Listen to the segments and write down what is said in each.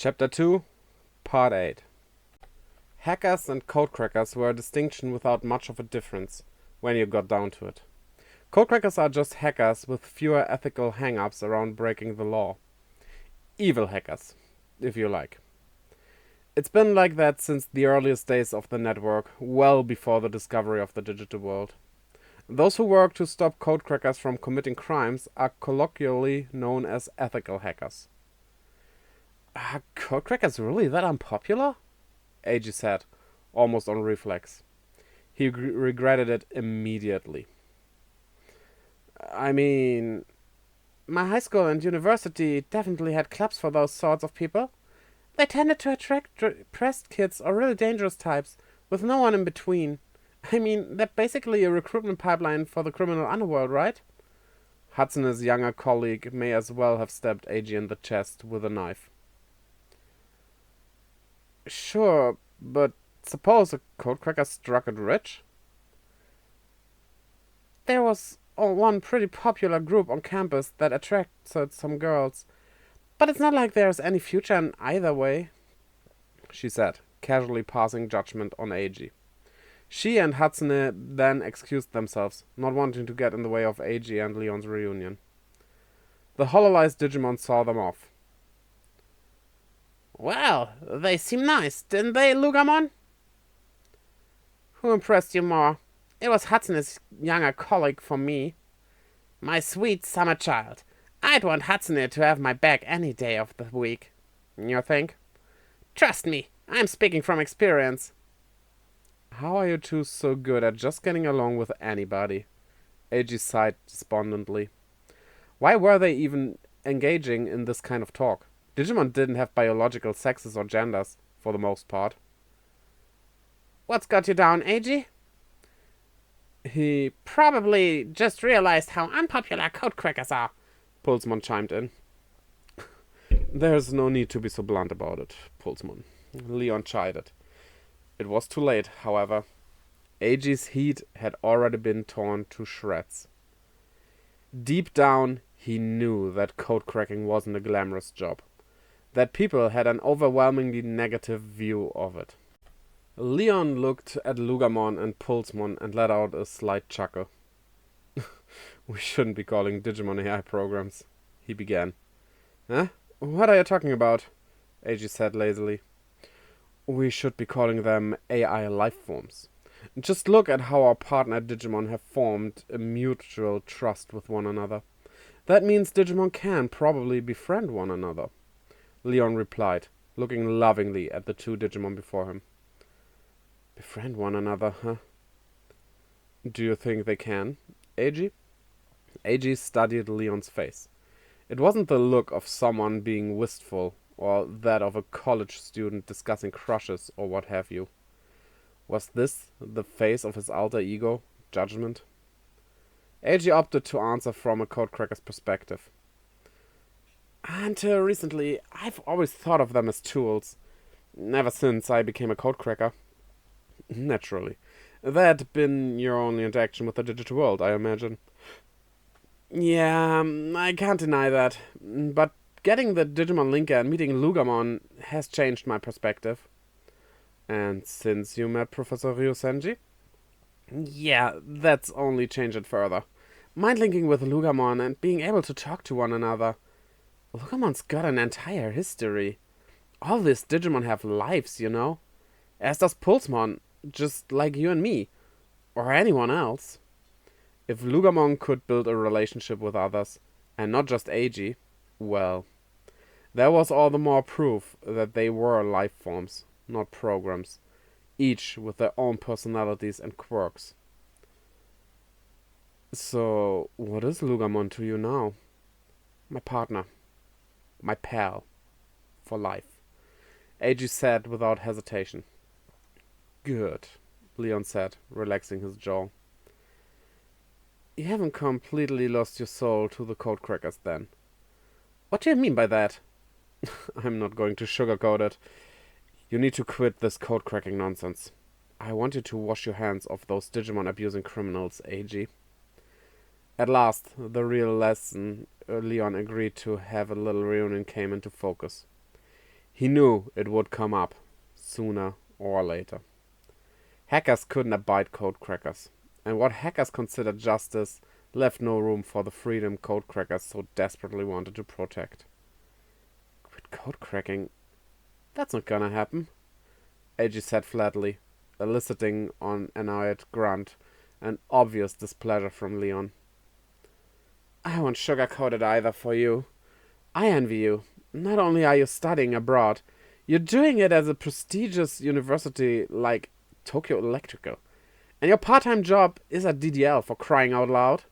Chapter 2, Part 8. Hackers and codecrackers were a distinction without much of a difference, when you got down to it. Codecrackers are just hackers with fewer ethical hang-ups around breaking the law. Evil hackers, if you like. It's been like that since the earliest days of the network, well before the discovery of the digital world. Those who work to stop codecrackers from committing crimes are colloquially known as ethical hackers. Are codecrackers really that unpopular? AG said, almost on reflex. He regretted it immediately. I mean, my high school and university definitely had clubs for those sorts of people. They tended to attract depressed kids or really dangerous types, with no one in between. I mean, they're basically a recruitment pipeline for the criminal underworld, right? Hudsone's younger colleague may as well have stabbed AG in the chest with a knife. Sure, but suppose a codecracker struck it rich? There was one pretty popular group on campus that attracted some girls. But it's not like there's any future in either way, she said, casually passing judgment on AG. She and Hatsune then excused themselves, not wanting to get in the way of AG and Leon's reunion. The hololized Digimon saw them off. Well, they seem nice, didn't they, Lugamon? Who impressed you more? It was Hatsune's younger colleague for me. My sweet summer child. I'd want Hatsune to have my back any day of the week. You think? Trust me, I'm speaking from experience. How are you two so good at just getting along with anybody? AG sighed despondently. Why were they even engaging in this kind of talk? Digimon didn't have biological sexes or genders, for the most part. What's got you down, AG? He probably just realized how unpopular codecrackers are, Pulsmon chimed in. There's no need to be so blunt about it, Pulsmon. Leon chided. It was too late, however. AG's heat had already been torn to shreds. Deep down, he knew that codecracking wasn't a glamorous job. That people had an overwhelmingly negative view of it. Leon looked at Lugamon and Pulsmon and let out a slight chuckle. We shouldn't be calling Digimon AI programs, he began. Huh? What are you talking about? AG said lazily. We should be calling them AI life forms. Just look at how our partner Digimon have formed a mutual trust with one another. That means Digimon can probably befriend one another. Leon replied, looking lovingly at the two Digimon before him. Befriend one another, huh? Do you think they can, AG? AG studied Leon's face. It wasn't the look of someone being wistful, or that of a college student discussing crushes or what have you. Was this the face of his alter ego, judgment? AG opted to answer from a codecracker's perspective. Until recently, I've always thought of them as tools. Ever since I became a codecracker. Naturally. That'd been your only interaction with the digital world, I imagine. Yeah, I can't deny that. But getting the Digimon Linker and meeting Lugamon has changed my perspective. And since you met Professor Ryusenji? Yeah, that's only changed it further. Mind linking with Lugamon and being able to talk to one another. Lugamon's got an entire history. All these Digimon have lives, you know? As does Pulsmon, just like you and me. Or anyone else. If Lugamon could build a relationship with others, and not just AG, well, there was all the more proof that they were life forms, not programs, each with their own personalities and quirks. So, what is Lugamon to you now? My partner. My pal. For life. AG said without hesitation. Good, Leon said, relaxing his jaw. You haven't completely lost your soul to the codecrackers then. What do you mean by that? I'm not going to sugarcoat it. You need to quit this codecracking nonsense. I want you to wash your hands of those Digimon abusing criminals, AG. At last, the real lesson Leon agreed to have a little reunion came into focus. He knew it would come up, sooner or later. Hackers couldn't abide codecrackers, and what hackers considered justice left no room for the freedom codecrackers so desperately wanted to protect. Quit codecracking? That's not gonna happen, AG said flatly, eliciting an annoyed grunt and obvious displeasure from Leon. I won't sugarcoat it either for you. I envy you. Not only are you studying abroad, you're doing it at a prestigious university like Tokyo Electrical. And your part-time job is at DDL, for crying out loud.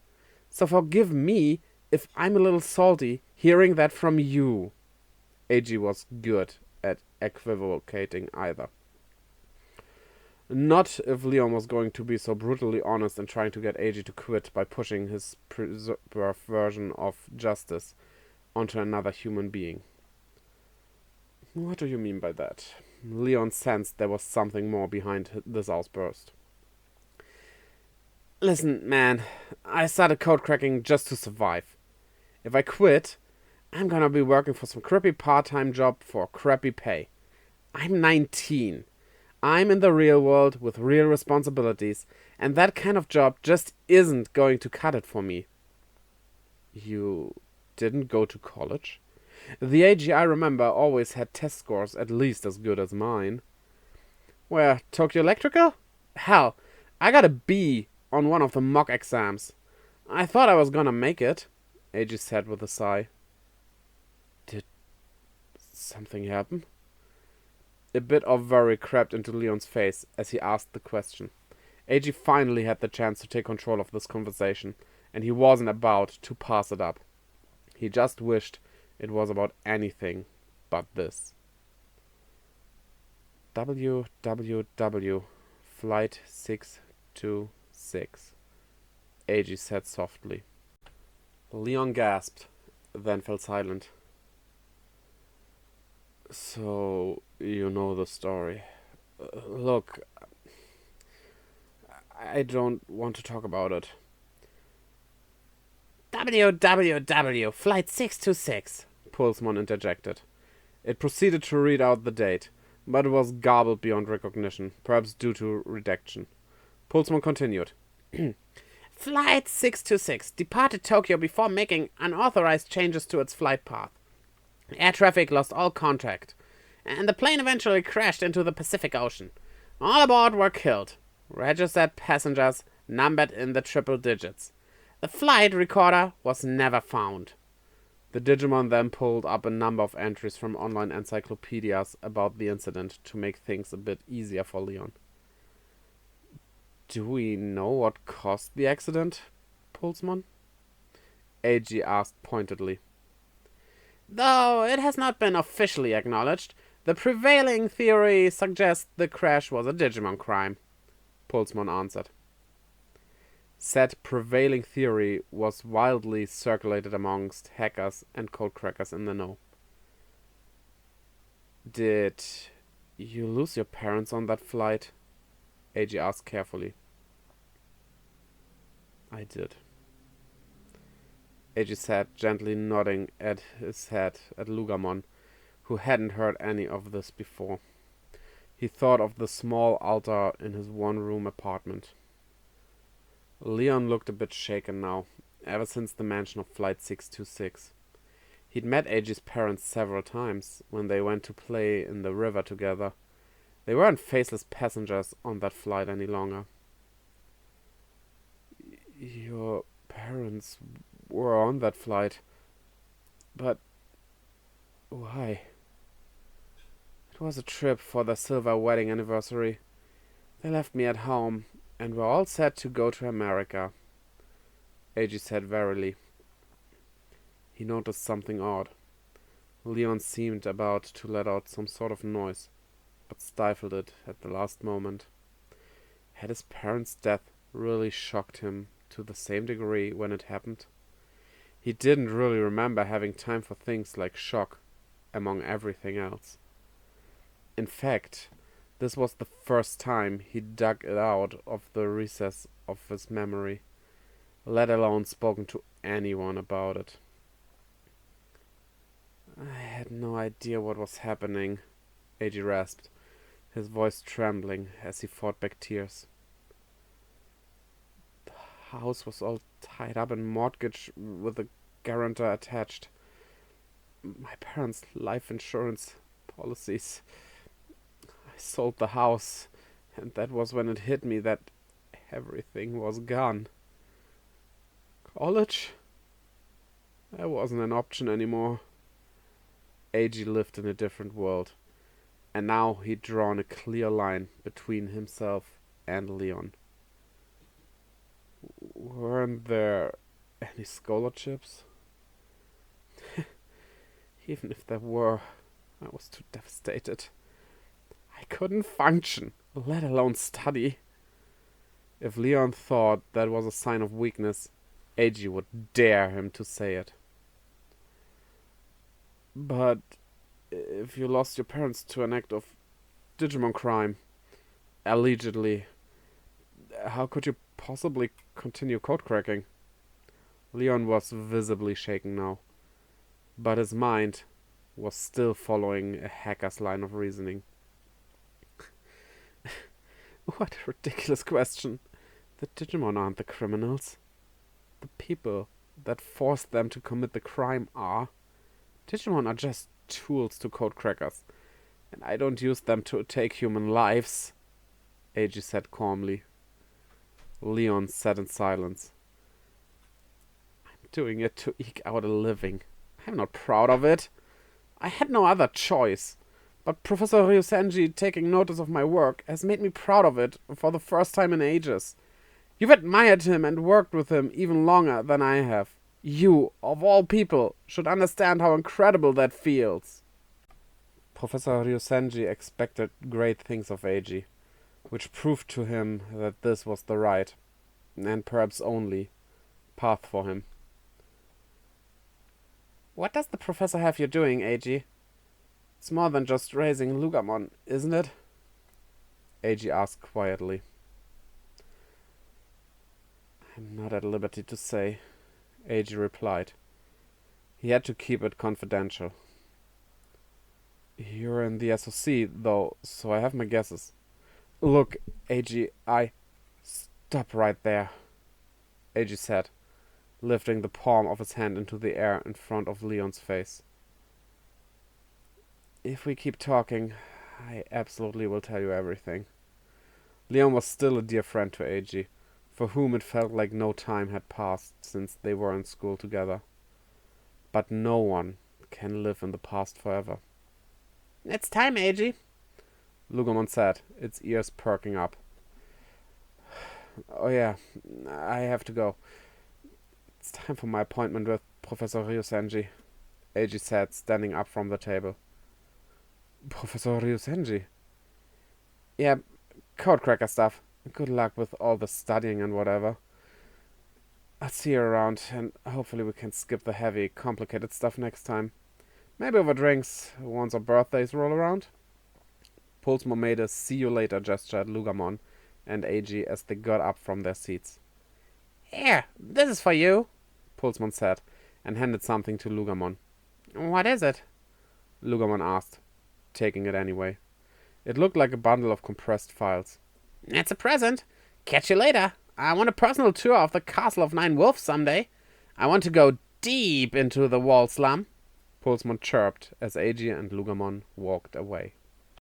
So forgive me if I'm a little salty hearing that from you. AG was good at equivocating either. Not if Leon was going to be so brutally honest and trying to get AG to quit by pushing his preserved version of justice onto another human being. What do you mean by that? Leon sensed there was something more behind this outburst. Listen, man, I started code cracking just to survive. If I quit, I'm gonna be working for some crappy part-time job for crappy pay. I'm 19. I'm in the real world with real responsibilities, and that kind of job just isn't going to cut it for me. You didn't go to college? The AG I remember always had test scores at least as good as mine. Where, Tokyo Electrical? Hell, I got a B on one of the mock exams. I thought I was gonna make it, AG said with a sigh. Did something happen? A bit of worry crept into Leon's face as he asked the question. AG finally had the chance to take control of this conversation, and he wasn't about to pass it up. He just wished it was about anything but this. www. Flight 626, AG said softly. Leon gasped, then fell silent. So, you know the story. Look, I don't want to talk about it. www. Flight 626, Pulsmon interjected. It proceeded to read out the date, but it was garbled beyond recognition, perhaps due to redaction. Pulsmon continued. Flight 626 departed Tokyo before making unauthorized changes to its flight path. Air traffic lost all contact, and the plane eventually crashed into the Pacific Ocean. All aboard were killed. Registered passengers numbered in the triple digits. The flight recorder was never found. The Digimon then pulled up a number of entries from online encyclopedias about the incident to make things a bit easier for Leon. Do we know what caused the accident, Pulsmon? AG asked pointedly. Though it has not been officially acknowledged, the prevailing theory suggests the crash was a Digimon crime, Pulsmon answered. Said prevailing theory was wildly circulated amongst hackers and codecrackers in the know. Did you lose your parents on that flight? AG asked carefully. I did. AG said, gently nodding at his head at Lugamon, who hadn't heard any of this before. He thought of the small altar in his one-room apartment. Leon looked a bit shaken now, ever since the mention of Flight 626. He'd met AG's parents several times when they went to play in the river together. They weren't faceless passengers on that flight any longer. Your parents were on that flight. But why? It was a trip for their silver wedding anniversary. They left me at home and were all set to go to America, AG said wearily. He noticed something odd. Leon seemed about to let out some sort of noise, but stifled it at the last moment. Had his parents' death really shocked him to the same degree when it happened? He didn't really remember having time for things like shock, among everything else. In fact, this was the first time he dug it out of the recess of his memory, let alone spoken to anyone about it. I had no idea what was happening, Eiji rasped, his voice trembling as he fought back tears. The house was all tied up in mortgage with a guarantor attached. My parents' life insurance policies. I sold the house, and that was when it hit me that everything was gone. College? That wasn't an option anymore. Eiji lived in a different world, and now he'd drawn a clear line between himself and Leon. Weren't there any scholarships? Even if there were, I was too devastated. I couldn't function, let alone study. If Leon thought that was a sign of weakness, Eiji would dare him to say it. But if you lost your parents to an act of Digimon crime, allegedly, how could you possibly continue code cracking? Leon was visibly shaken now, but his mind was still following a hacker's line of reasoning. What a ridiculous question. The Digimon aren't the criminals. The people that forced them to commit the crime are. Digimon are just tools to code crackers, and I don't use them to take human lives, Eiji said calmly. Leon sat in silence. I'm doing it to eke out a living. I'm not proud of it. I had no other choice. But Professor Ryusenji taking notice of my work has made me proud of it for the first time in ages. You've admired him and worked with him even longer than I have. You, of all people, should understand how incredible that feels. Professor Ryusenji expected great things of Eiji, which proved to him that this was the right, and perhaps only, path for him. What does the professor have you doing, Eiji? It's more than just raising Lugamon, isn't it? Eiji asked quietly. I'm not at liberty to say, Eiji replied. He had to keep it confidential. You're in the SOC, though, so I have my guesses. Look, Eiji, Stop right there, Eiji said, lifting the palm of his hand into the air in front of Leon's face. If we keep talking, I absolutely will tell you everything. Leon was still a dear friend to Eiji, for whom it felt like no time had passed since they were in school together. But no one can live in the past forever. It's time, Eiji, Lugomon said, its ears perking up. Oh yeah, I have to go. It's time for my appointment with Professor Ryusenji, Eiji said, standing up from the table. Professor Ryusenji? Yeah, codecracker stuff. Good luck with all the studying and whatever. I'll see you around, and hopefully we can skip the heavy, complicated stuff next time. Maybe over drinks once our birthdays roll around. Pulsmo made a see-you-later gesture at Lugamon and Eiji as they got up from their seats. Here, this is for you, Pulsmon said, and handed something to Lugamon. What is it? Lugamon asked, taking it anyway. It looked like a bundle of compressed files. It's a present. Catch you later. I want a personal tour of the Castle of Nine Wolves someday. I want to go deep into the wall slum, Pulsmon chirped as Eiji and Lugamon walked away.